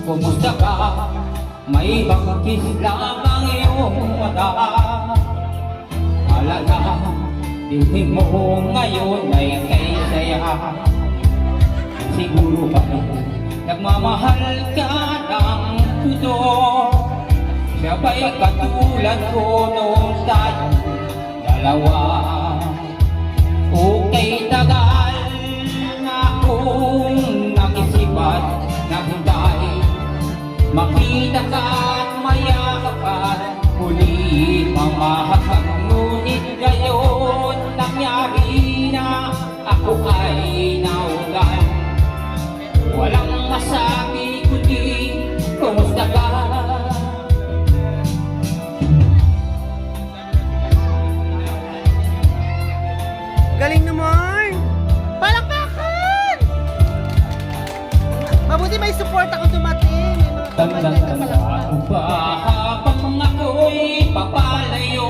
Kumusta ka? May bangkis lamang iyong mata. Alaga, tingin mo ngayon ay kay saya. Siguro ba nagmamahal ka ng tuto? Siya ba'y katulad ko noong tayo dalawa? Okay, tagal na akong nag-isipan na hintay makita ka at mayakap ka, huli mamahakap. Ngunit ngayon nangyari na ako ay naulan. Walang masabi kundi kumusta ka? Galing naman! Palakpakan! Mabuti may support ako dumating. Tanda-tanda ko ba habang ako'y papalayo,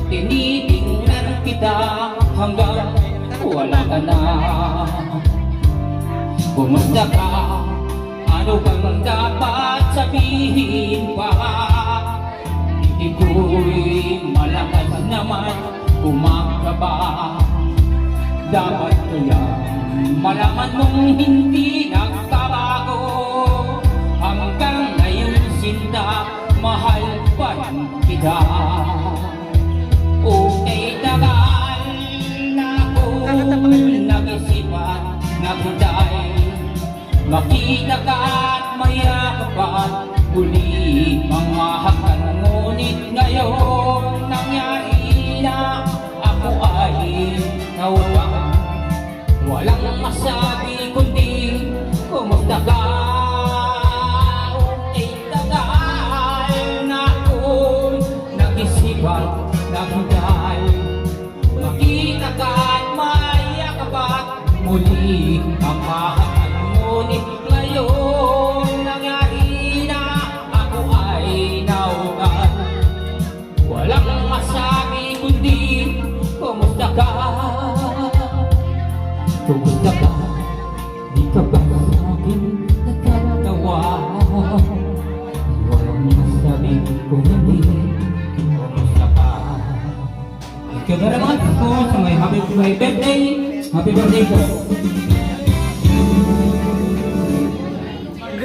tinitingnan kita hanggang wala ka na. Kumusta ka? Ano bang dapat sabihin pa? Hindi ko'y malakas naman kumakaba. Dapat kaya malaman mong hindi nagbabago. Hanggang ngayon sinta, mahal pa rin kita. Okay, tagal na akong nag-isipan, naghintay makita ka at mayakapan, huli mamahakan. Ngunit ngayon nangyari na ako ay nawawang. Walang masabi kundi kumusta ka? Okay, tagal na akong nag-isipan, naghintay makita ka at mayakapan, muli mamahakan. Ngunit ngayon nangyari na ako ay naulan. Walang masabi kundi kumusta ka? Kumusta ka? Di ka ba sa akin nagkatawa? Walang masabi kung hindi kumusta ka? Ikaw na naman ako sa may happy birthday. Happy birthday po.